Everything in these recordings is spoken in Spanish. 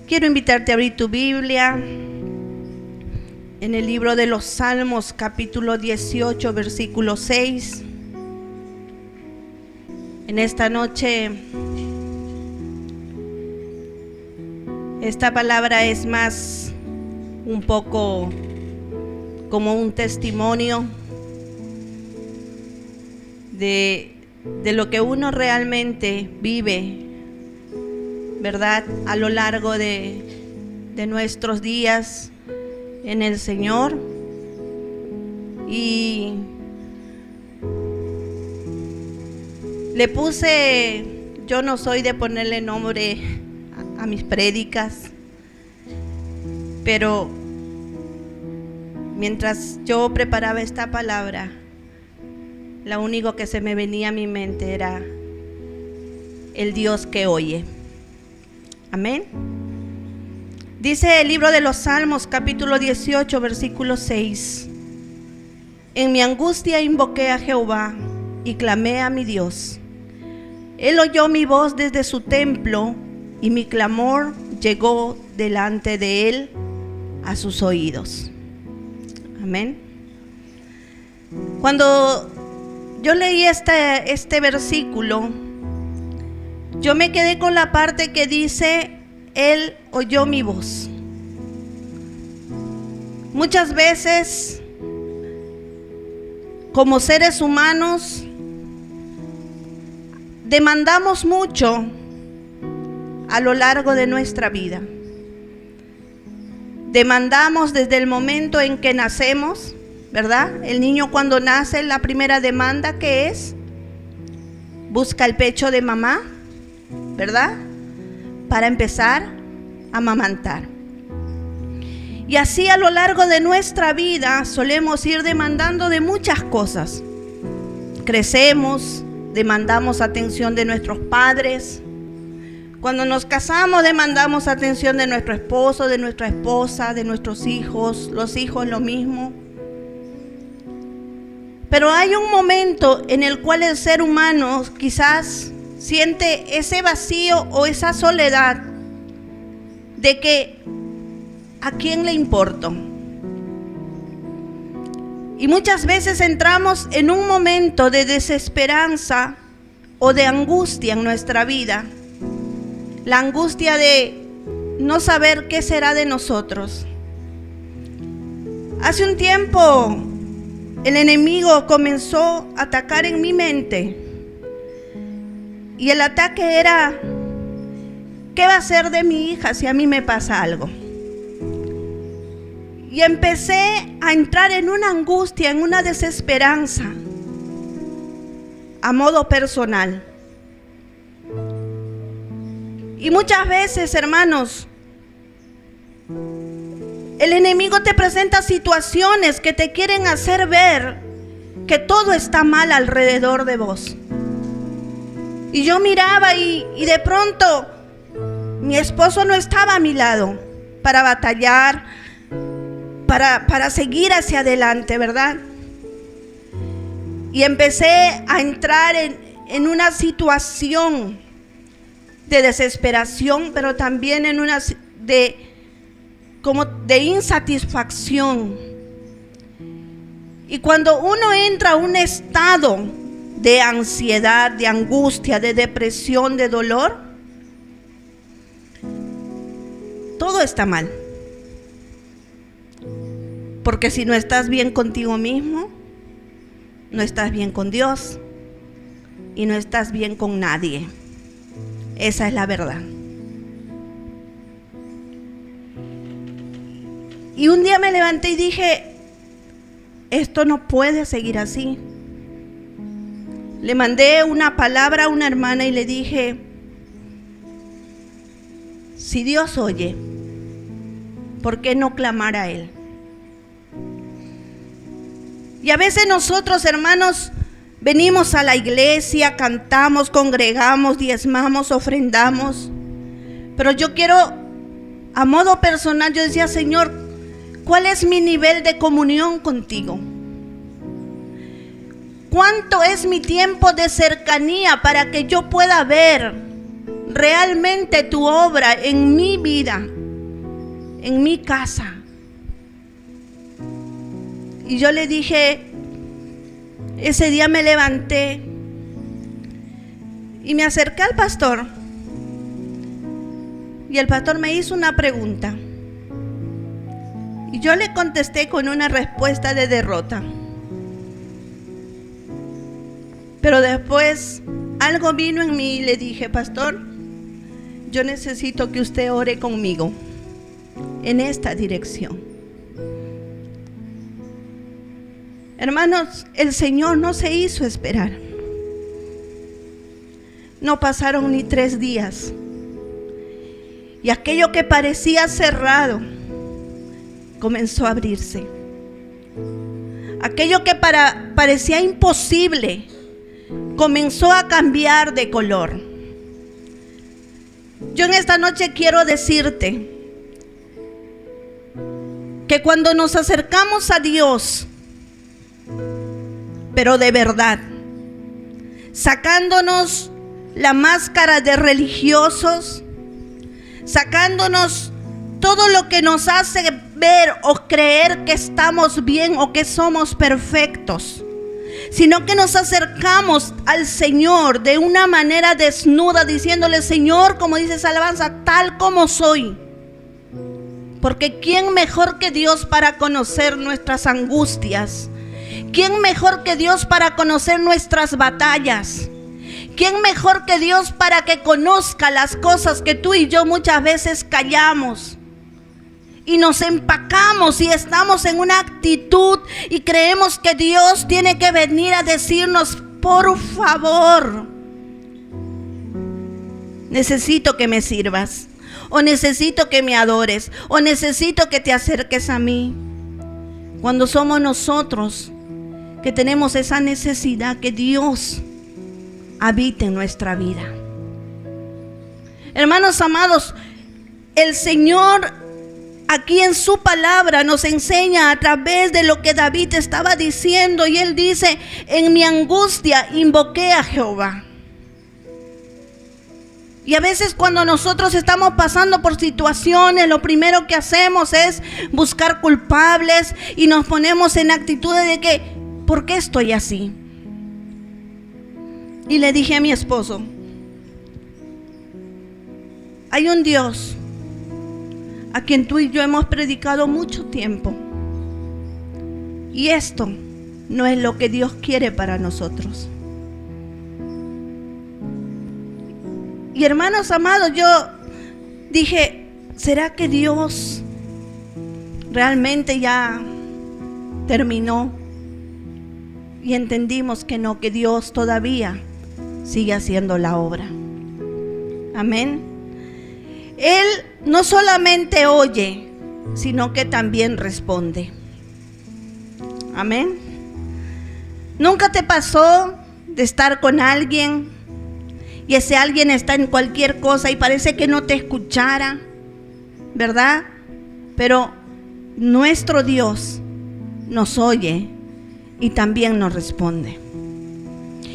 Quiero invitarte a abrir tu Biblia en el libro de los Salmos, capítulo 18, versículo 6. En esta noche, esta palabra es más un poco como un testimonio de lo que uno realmente vive, ¿verdad? A lo largo de nuestros días en el Señor. Y le puse, yo no soy de ponerle nombre a mis prédicas, pero mientras yo preparaba esta palabra, lo único que se me venía a mi mente era el Dios que oye. Amén. Dice el libro de los Salmos, capítulo 18, versículo 6. En mi angustia invoqué a Jehová y clamé a mi Dios. Él oyó mi voz desde su templo y mi clamor llegó delante de él a sus oídos. Amén. Cuando yo leí este versículo, yo me quedé con la parte que dice, Él oyó mi voz. Muchas veces, como seres humanos, demandamos mucho a lo largo de nuestra vida. Demandamos desde el momento en que nacemos, ¿verdad? El niño cuando nace, la primera demanda que es, busca el pecho de mamá, ¿verdad? Para empezar a amamantar. Y así a lo largo de nuestra vida solemos ir demandando de muchas cosas. Crecemos, demandamos atención de nuestros padres. Cuando nos casamos demandamos atención de nuestro esposo, de nuestra esposa, de nuestros hijos, los hijos lo mismo. Pero hay un momento en el cual el ser humano quizás siente ese vacío o esa soledad de que ¿a quién le importo? Y muchas veces entramos en un momento de desesperanza o de angustia en nuestra vida. La angustia de no saber qué será de nosotros. Hace un tiempo el enemigo comenzó a atacar en mi mente. Y el ataque era, ¿qué va a hacer de mi hija si a mí me pasa algo? Y empecé a entrar en una angustia, en una desesperanza, a modo personal. Y muchas veces, hermanos, el enemigo te presenta situaciones que te quieren hacer ver que todo está mal alrededor de vos. Y yo miraba y de pronto mi esposo no estaba a mi lado para batallar, para seguir hacia adelante, ¿verdad? Y empecé a entrar en una situación de desesperación, pero también en una como de insatisfacción. Y cuando uno entra a un estado de ansiedad, de angustia, de depresión, de dolor, todo está mal. Porque si no estás bien contigo mismo, no estás bien con Dios y no estás bien con nadie. Esa es la verdad. Y un día me levanté y dije, esto no puede seguir así. Le mandé una palabra a una hermana y le dije, si Dios oye, ¿por qué no clamar a Él? Y a veces nosotros, hermanos, venimos a la iglesia, cantamos, congregamos, diezmamos, ofrendamos. Pero yo quiero, a modo personal, yo decía, Señor, ¿cuál es mi nivel de comunión contigo? ¿Cuánto es mi tiempo de cercanía para que yo pueda ver realmente tu obra en mi vida, en mi casa. Y yo le dije, ese día me levanté y me acerqué al pastor. Y el pastor me hizo una pregunta. Y yo le contesté con una respuesta de derrota. Pero después algo vino en mí y le dije, pastor, yo necesito que usted ore conmigo en esta dirección. Hermanos, el Señor no se hizo esperar. No pasaron ni 3 días. Y aquello que parecía cerrado comenzó a abrirse. Aquello que parecía imposible comenzó a cambiar de color. Yo en esta noche quiero decirte que cuando nos acercamos a Dios, pero de verdad, sacándonos la máscara de religiosos, sacándonos todo lo que nos hace ver o creer que estamos bien o que somos perfectos, sino que nos acercamos al Señor de una manera desnuda, diciéndole, Señor, como dice esa alabanza, tal como soy. Porque ¿quién mejor que Dios para conocer nuestras angustias? ¿Quién mejor que Dios para conocer nuestras batallas? ¿Quién mejor que Dios para que conozca las cosas que tú y yo muchas veces callamos? Y nos empacamos y estamos en una actitud y creemos que Dios tiene que venir a decirnos, por favor, necesito que me sirvas, o necesito que me adores, o necesito que te acerques a mí. Cuando somos nosotros que tenemos esa necesidad que Dios habite en nuestra vida. Hermanos amados, el Señor aquí en su palabra nos enseña a través de lo que David estaba diciendo, y él dice, en mi angustia invoqué a Jehová. Y a veces cuando nosotros estamos pasando por situaciones, lo primero que hacemos es buscar culpables y nos ponemos en actitudes de que, ¿por qué estoy así? Y le dije a mi esposo, hay un Dios a quien tú y yo hemos predicado mucho tiempo, y esto no es lo que Dios quiere para nosotros. Y hermanos amados, yo dije, ¿será que Dios realmente ya terminó? Y entendimos que no, que Dios todavía sigue haciendo la obra. Amén. Él no solamente oye, sino que también responde. Amén. ¿Nunca te pasó de estar con alguien y ese alguien está en cualquier cosa y parece que no te escuchara, ¿verdad? Pero nuestro Dios nos oye y también nos responde.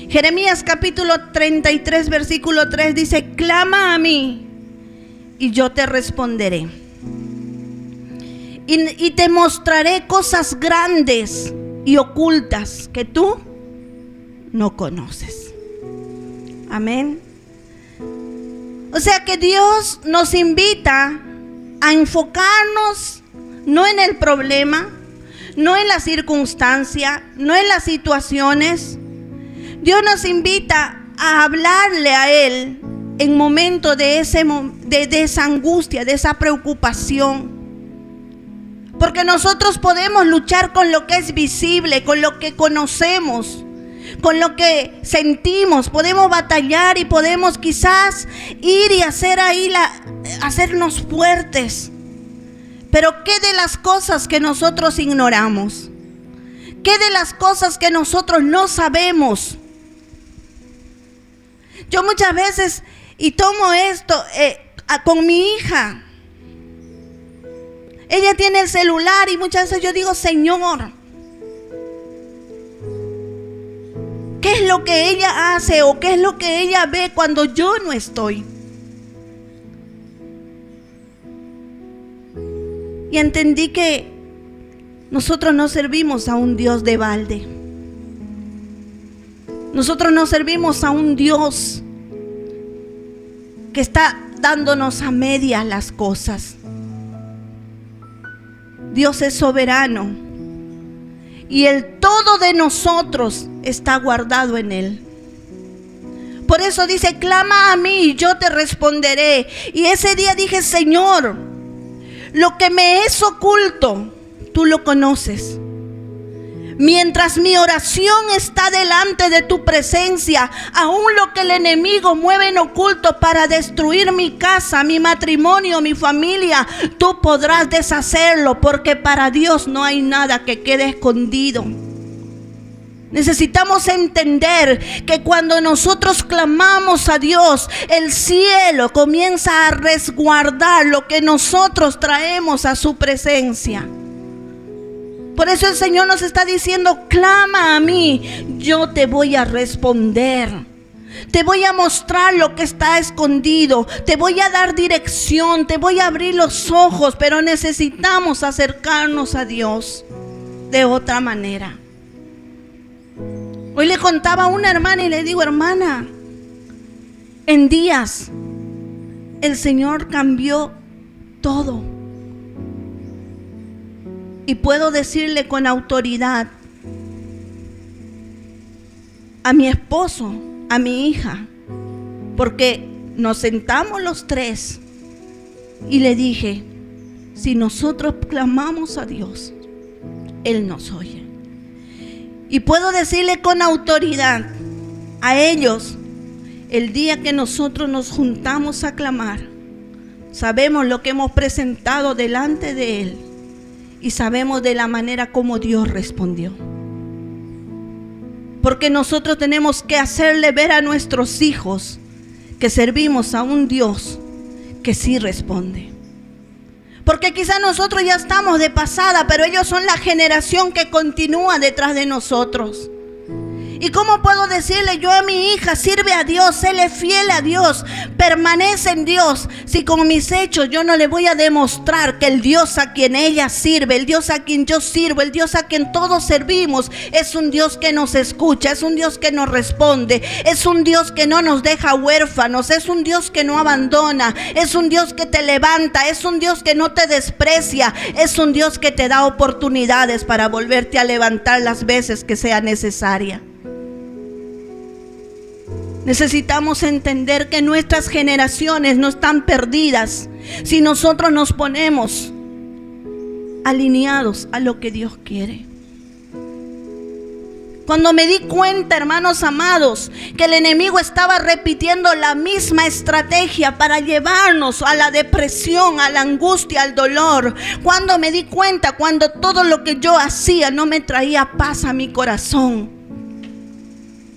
Jeremías capítulo 33 versículo 3 dice, clama a mí y yo te responderé y te mostraré cosas grandes y ocultas que tú no conoces. Amén. O sea que Dios nos invita a enfocarnos no en el problema, no en la circunstancia, no en las situaciones. Dios nos invita a hablarle a Él en momento de esa angustia, de esa preocupación. Porque nosotros podemos luchar con lo que es visible, con lo que conocemos, con lo que sentimos. Podemos batallar y podemos quizás ir y hacernos fuertes. Pero ¿qué de las cosas que nosotros ignoramos? ¿Qué de las cosas que nosotros no sabemos? Yo muchas veces, y tomo esto con mi hija, ella tiene el celular y muchas veces yo digo, Señor, ¿qué es lo que ella hace o qué es lo que ella ve cuando yo no estoy? Y entendí que nosotros no servimos a un Dios de balde. Nosotros no servimos a un Dios que está dándonos a medias las cosas. Dios es soberano y el todo de nosotros está guardado en Él. Por eso dice: clama a mí y yo te responderé. Y ese día dije: Señor, lo que me es oculto, tú lo conoces. Mientras mi oración está delante de tu presencia, aún lo que el enemigo mueve en oculto para destruir mi casa, mi matrimonio, mi familia, tú podrás deshacerlo, porque para Dios no hay nada que quede escondido. Necesitamos entender que cuando nosotros clamamos a Dios, el cielo comienza a resguardar lo que nosotros traemos a su presencia. Por eso el Señor nos está diciendo: clama a mí, yo te voy a responder. Te voy a mostrar lo que está escondido. Te voy a dar dirección, te voy a abrir los ojos. Pero necesitamos acercarnos a Dios de otra manera. Hoy le contaba a una hermana y le digo: hermana, en días el Señor cambió todo. Y puedo decirle con autoridad a mi esposo, a mi hija, porque nos sentamos los tres y le dije: si nosotros clamamos a Dios, Él nos oye. Y puedo decirle con autoridad a ellos: el día que nosotros nos juntamos a clamar, sabemos lo que hemos presentado delante de Él. Y sabemos de la manera como Dios respondió. Porque nosotros tenemos que hacerle ver a nuestros hijos que servimos a un Dios que sí responde. Porque quizá nosotros ya estamos de pasada, pero ellos son la generación que continúa detrás de nosotros. ¿Y cómo puedo decirle yo a mi hija: sirve a Dios, séle fiel a Dios, permanece en Dios, si con mis hechos yo no le voy a demostrar que el Dios a quien ella sirve, el Dios a quien yo sirvo, el Dios a quien todos servimos, es un Dios que nos escucha, es un Dios que nos responde, es un Dios que no nos deja huérfanos, es un Dios que no abandona, es un Dios que te levanta, es un Dios que no te desprecia, es un Dios que te da oportunidades para volverte a levantar las veces que sea necesaria? Necesitamos entender que nuestras generaciones no están perdidas si nosotros nos ponemos alineados a lo que Dios quiere. Cuando me di cuenta, hermanos amados, que el enemigo estaba repitiendo la misma estrategia para llevarnos a la depresión, a la angustia, al dolor. Cuando me di cuenta, cuando todo lo que yo hacía no me traía paz a mi corazón.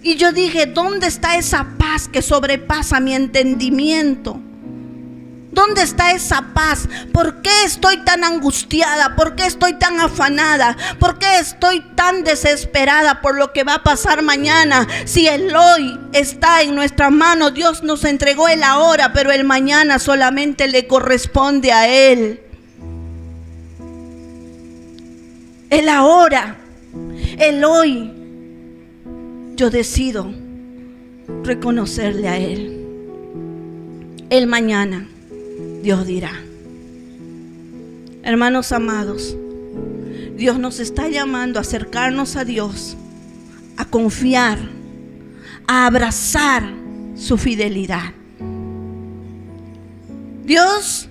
Y yo dije: ¿dónde está esa paz que sobrepasa mi entendimiento? ¿Dónde está esa paz? ¿Por qué estoy tan angustiada? ¿Por qué estoy tan afanada? ¿Por qué estoy tan desesperada por lo que va a pasar mañana? Si el hoy está en nuestras manos, Dios nos entregó el ahora, pero el mañana solamente le corresponde a Él. El ahora, el hoy, yo decido reconocerle a Él. El mañana, Dios dirá. Hermanos amados, Dios nos está llamando a acercarnos a Dios, a confiar, a abrazar su fidelidad. Dios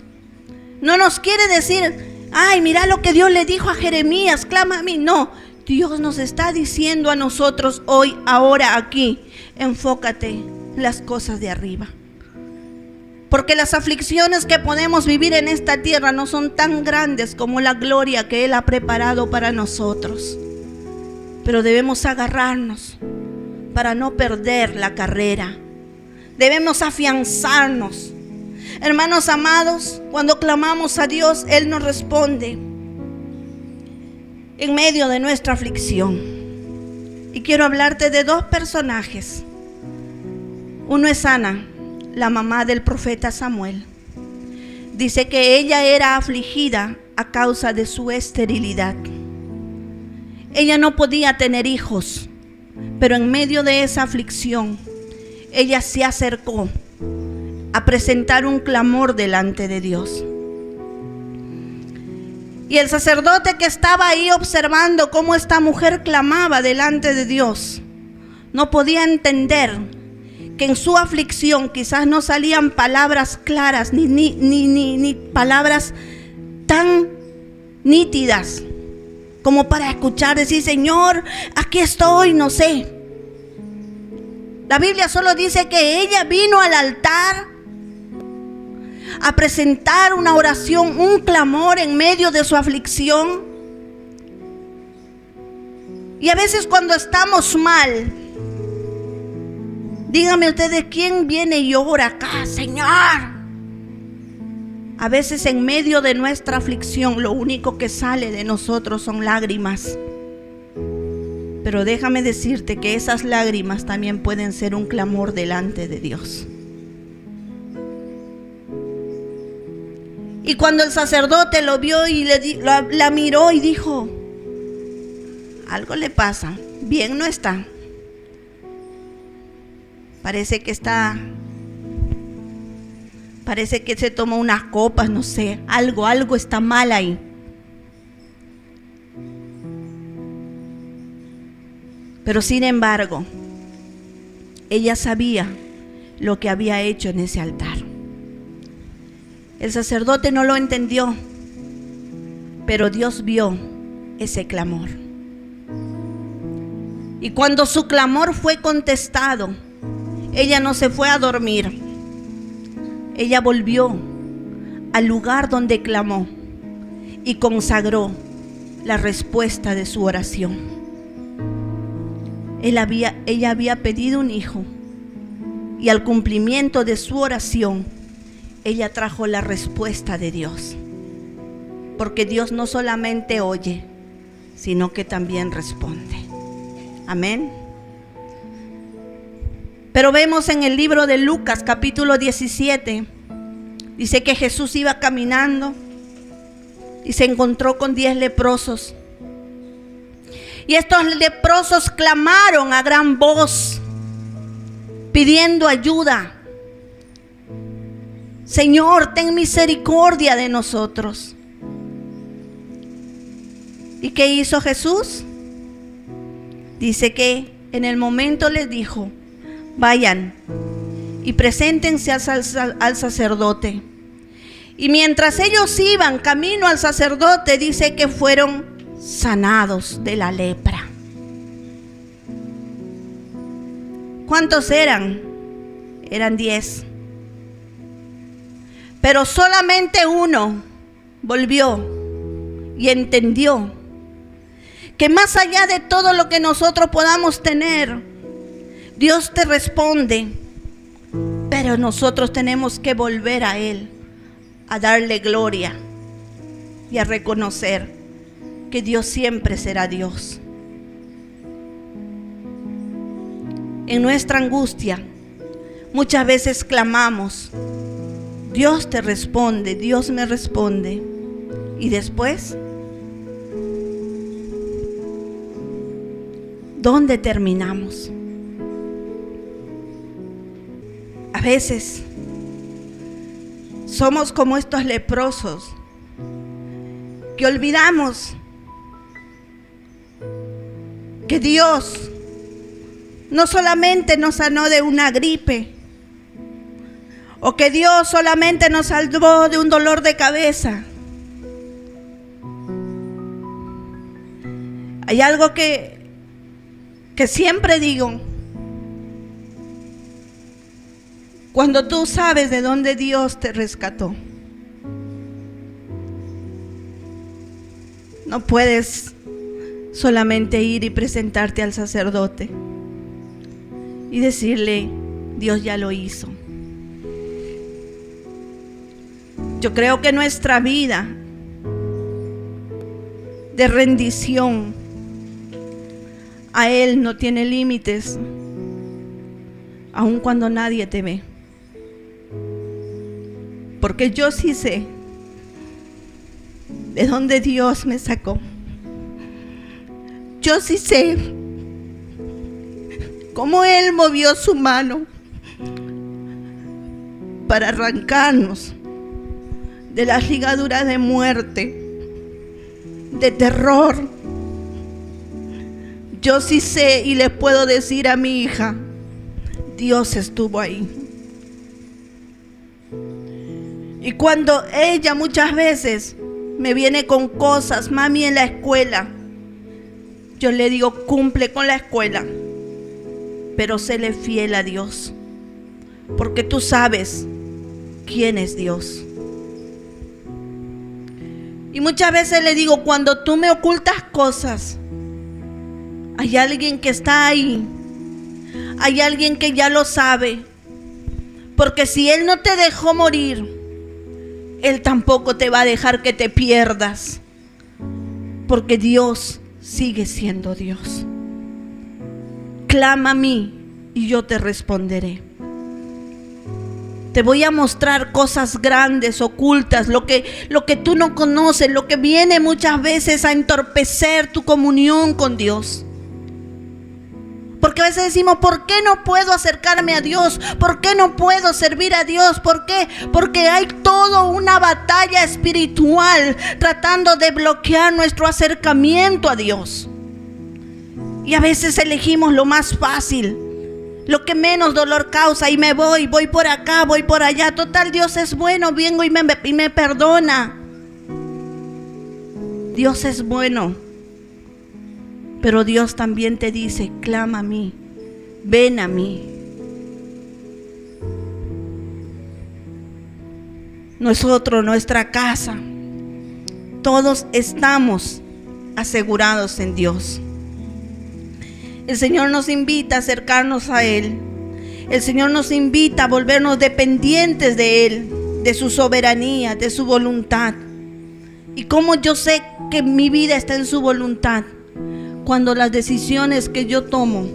no nos quiere decir: ay, mira lo que Dios le dijo a Jeremías, clama a mí. No, Dios nos está diciendo a nosotros hoy, ahora, aquí: enfócate en las cosas de arriba. Porque las aflicciones que podemos vivir en esta tierra no son tan grandes como la gloria que Él ha preparado para nosotros. Pero debemos agarrarnos para no perder la carrera. Debemos afianzarnos. Hermanos amados, cuando clamamos a Dios, Él nos responde en medio de nuestra aflicción. Y quiero hablarte de dos personajes. Uno es Ana, la mamá del profeta Samuel. Dice que ella era afligida a causa de su esterilidad. Ella no podía tener hijos, pero en medio de esa aflicción, ella se acercó a presentar un clamor delante de Dios. Y el sacerdote que estaba ahí observando cómo esta mujer clamaba delante de Dios, no podía entender que en su aflicción quizás no salían palabras claras ni palabras tan nítidas como para escuchar, decir: Señor, aquí estoy, no sé. La Biblia solo dice que ella vino al altar a presentar una oración, un clamor en medio de su aflicción. Y a veces cuando estamos mal, díganme ustedes, ¿quién viene y ora acá? Señor. A veces en medio de nuestra aflicción lo único que sale de nosotros son lágrimas. Pero déjame decirte que esas lágrimas también pueden ser un clamor delante de Dios. Y cuando el sacerdote lo vio y la miró y dijo: algo le pasa, bien no está. Parece que se tomó unas copas, no sé, algo está mal ahí. Pero sin embargo, ella sabía lo que había hecho en ese altar. El sacerdote no lo entendió, pero Dios vio ese clamor. Y cuando su clamor fue contestado, ella no se fue a dormir. Ella volvió al lugar donde clamó y consagró la respuesta de su oración. Ella había pedido un hijo, y al cumplimiento de su oración, ella trajo la respuesta de Dios. Porque Dios no solamente oye, sino que también responde. Amén. Pero vemos en el libro de Lucas, capítulo 17, dice que Jesús iba caminando y se encontró con 10 leprosos. Y estos leprosos clamaron a gran voz, pidiendo ayuda. Señor, ten misericordia de nosotros. ¿Y qué hizo Jesús? Dice que en el momento les dijo: vayan y preséntense al sacerdote. Y mientras ellos iban camino al sacerdote, dice que fueron sanados de la lepra. ¿Cuántos eran? Eran 10. Pero solamente uno volvió y entendió que más allá de todo lo que nosotros podamos tener, Dios te responde, pero nosotros tenemos que volver a Él, a darle gloria y a reconocer que Dios siempre será Dios. En nuestra angustia, muchas veces clamamos, Dios te responde, Dios me responde, y después, ¿dónde terminamos? A veces somos como estos leprosos que olvidamos que Dios no solamente nos sanó de una gripe, o que Dios solamente nos salvó de un dolor de cabeza. Hay algo que siempre digo: cuando tú sabes de dónde Dios te rescató, no puedes solamente ir y presentarte al sacerdote y decirle: Dios ya lo hizo. Yo creo que nuestra vida de rendición a Él no tiene límites, aun cuando nadie te ve. Porque yo sí sé de donde Dios me sacó. Yo sí sé cómo Él movió su mano para arrancarnos de las ligaduras de muerte, de terror. Yo sí sé y le puedo decir a mi hija, Dios estuvo ahí. Y cuando ella muchas veces me viene con cosas, mami, en la escuela, yo le digo, cumple con la escuela, pero séle fiel a Dios, porque tú sabes quién es Dios. Y muchas veces le digo, cuando tú me ocultas cosas, hay alguien que está ahí, hay alguien que ya lo sabe, porque si Él no te dejó morir, Él tampoco te va a dejar que te pierdas, porque Dios sigue siendo Dios. Clama a mí y yo te responderé. Te voy a mostrar cosas grandes, ocultas, lo que tú no conoces, lo que viene muchas veces a entorpecer tu comunión con Dios. Porque a veces decimos, ¿por qué no puedo acercarme a Dios? ¿Por qué no puedo servir a Dios? ¿Por qué? Porque hay toda una batalla espiritual tratando de bloquear nuestro acercamiento a Dios. Y a veces elegimos lo más fácil, lo que menos dolor causa, y me voy por acá, voy por allá. Total, Dios es bueno, vengo y me perdona. Dios es bueno. Pero Dios también te dice, clama a mí, ven a mí. Nosotros, nuestra casa, todos estamos asegurados en Dios. El Señor nos invita a acercarnos a Él. El Señor nos invita a volvernos dependientes de Él, de su soberanía, de su voluntad. ¿Y cómo yo sé que mi vida está en su voluntad? Cuando las decisiones que yo tomo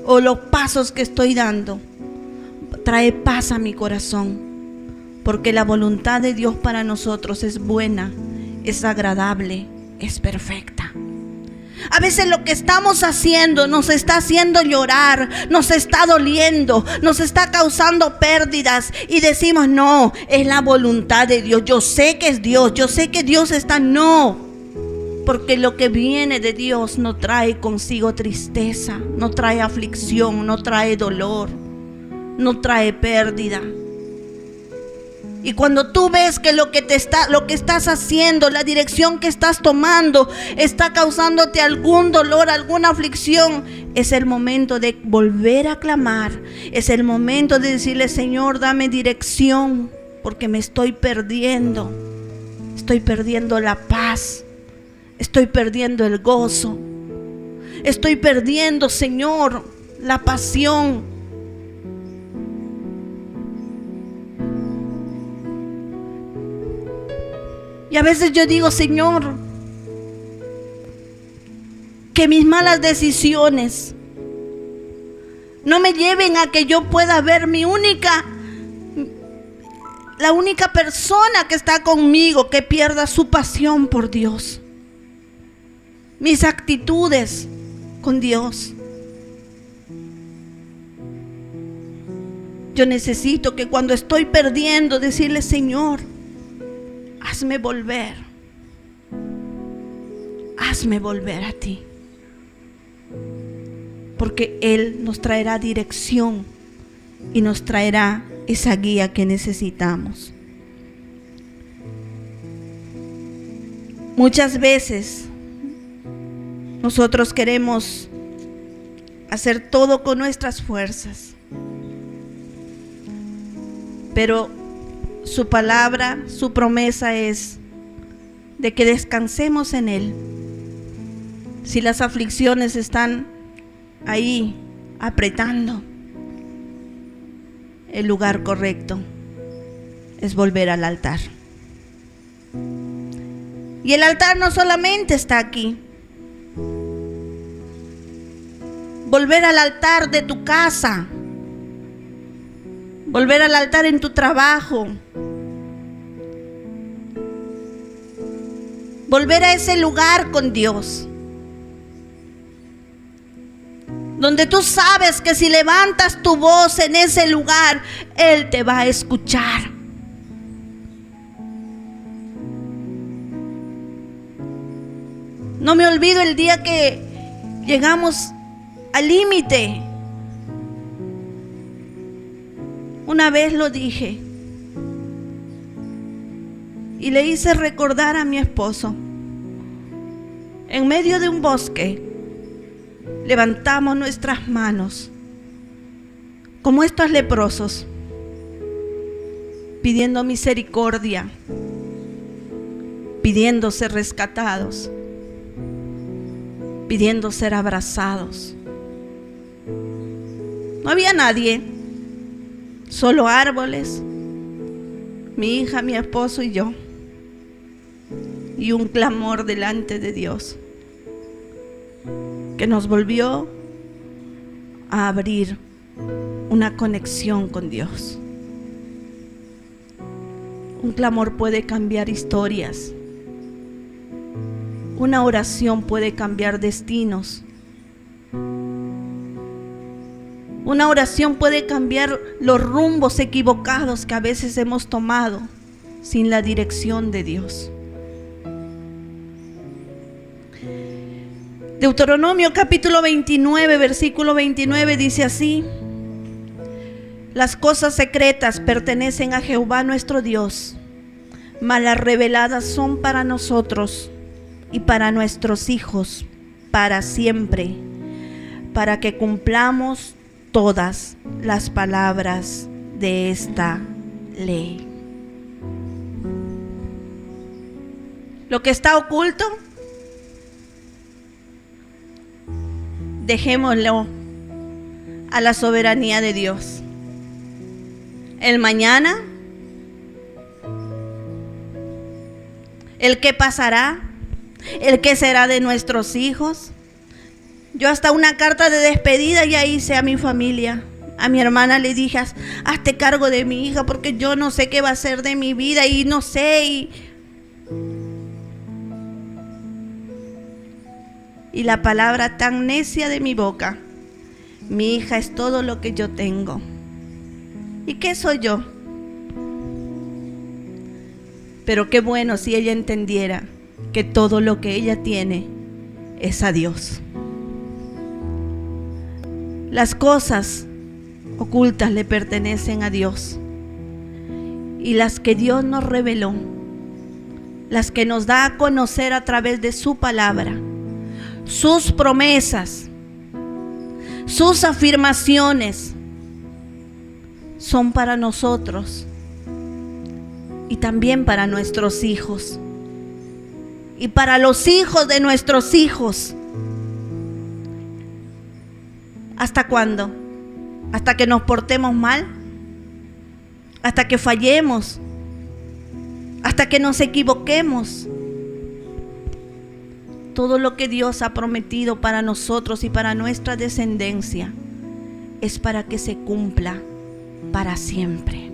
o los pasos que estoy dando trae paz a mi corazón, porque la voluntad de Dios para nosotros es buena, es agradable, es perfecta. A veces lo que estamos haciendo nos está haciendo llorar, nos está doliendo, nos está causando pérdidas y decimos, no, es la voluntad de Dios, yo sé que es Dios, yo sé que Dios está. No, porque lo que viene de Dios no trae consigo tristeza, no trae aflicción, no trae dolor, no trae pérdida. Y cuando tú ves que lo que estás haciendo, la dirección que estás tomando, está causándote algún dolor, alguna aflicción, es el momento de volver a clamar. Es el momento de decirle, Señor, dame dirección, porque me estoy perdiendo. Estoy perdiendo la paz. Estoy perdiendo el gozo. Estoy perdiendo, Señor, la pasión. Y a veces yo digo, Señor, que mis malas decisiones no me lleven a que yo pueda ver la única persona que está conmigo, que pierda su pasión por Dios. Mis actitudes con Dios. Yo necesito que cuando estoy perdiendo, decirle, Señor, hazme volver a ti, porque Él nos traerá dirección y nos traerá esa guía que necesitamos. Muchas veces nosotros queremos hacer todo con nuestras fuerzas, pero su palabra, su promesa es de que descansemos en Él. Si las aflicciones están ahí apretando, el lugar correcto es volver al altar. Y el altar no solamente está aquí. Volver al altar de tu casa, volver al altar en tu trabajo, volver a ese lugar con Dios, donde tú sabes que si levantas tu voz en ese lugar, Él te va a escuchar. No me olvido el día que llegamos al límite. Una vez lo dije y le hice recordar a mi esposo. En medio de un bosque, levantamos nuestras manos como estos leprosos, pidiendo misericordia, pidiendo ser rescatados, pidiendo ser abrazados. No había nadie, solo árboles, mi hija, mi esposo y yo, y un clamor delante de Dios que nos volvió a abrir una conexión con Dios. Un clamor puede cambiar historias. Una oración puede cambiar destinos. Una oración puede cambiar los rumbos equivocados que a veces hemos tomado sin la dirección de Dios. Deuteronomio capítulo 29, versículo 29 dice así: las cosas secretas pertenecen a Jehová nuestro Dios, mas las reveladas son para nosotros y para nuestros hijos para siempre, para que cumplamos todas las palabras de esta ley. Lo que está oculto, dejémoslo a la soberanía de Dios. El mañana, el qué pasará, el qué será de nuestros hijos. Yo hasta una carta de despedida ya hice a mi familia. A mi hermana le dije: hazte cargo de mi hija porque yo no sé qué va a ser de mi vida y no sé. Y la palabra tan necia de mi boca: mi hija es todo lo que yo tengo. ¿Y qué soy yo? Pero qué bueno si ella entendiera que todo lo que ella tiene es a Dios. Las cosas ocultas le pertenecen a Dios. Y las que Dios nos reveló, las que nos da a conocer a través de su palabra, sus promesas, sus afirmaciones, son para nosotros y también para nuestros hijos y para los hijos de nuestros hijos. ¿Hasta cuándo? ¿Hasta que nos portemos mal? ¿Hasta que fallemos? ¿Hasta que nos equivoquemos? Todo lo que Dios ha prometido para nosotros y para nuestra descendencia es para que se cumpla para siempre.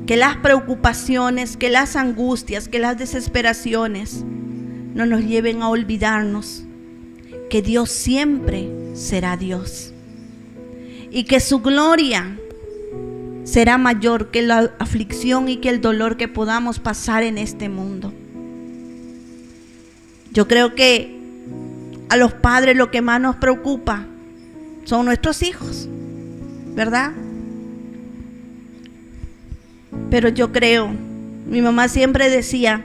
Que las preocupaciones, que las angustias, que las desesperaciones no nos lleven a olvidarnos que Dios siempre será Dios y que su gloria será mayor que la aflicción y que el dolor que podamos pasar en este mundo. Yo creo que a los padres lo que más nos preocupa son nuestros hijos, ¿verdad? Pero yo creo, mi mamá siempre decía: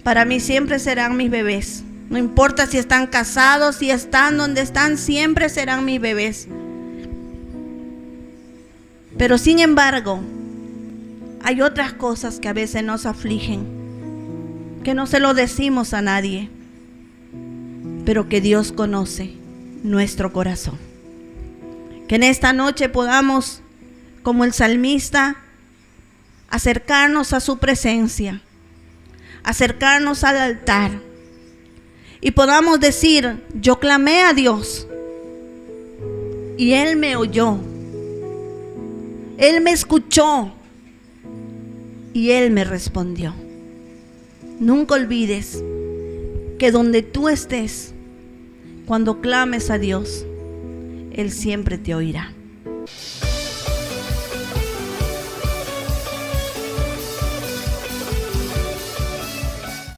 para mí siempre serán mis bebés. No importa si están casados, si están donde están, siempre serán mis bebés. Pero sin embargo, hay otras cosas que a veces nos afligen, que no se lo decimos a nadie, pero que Dios conoce nuestro corazón. Que en esta noche podamos, como el salmista, acercarnos a su presencia, acercarnos al altar y podamos decir: yo clamé a Dios y Él me oyó, Él me escuchó y Él me respondió. Nunca olvides que donde tú estés, cuando clames a Dios, Él siempre te oirá.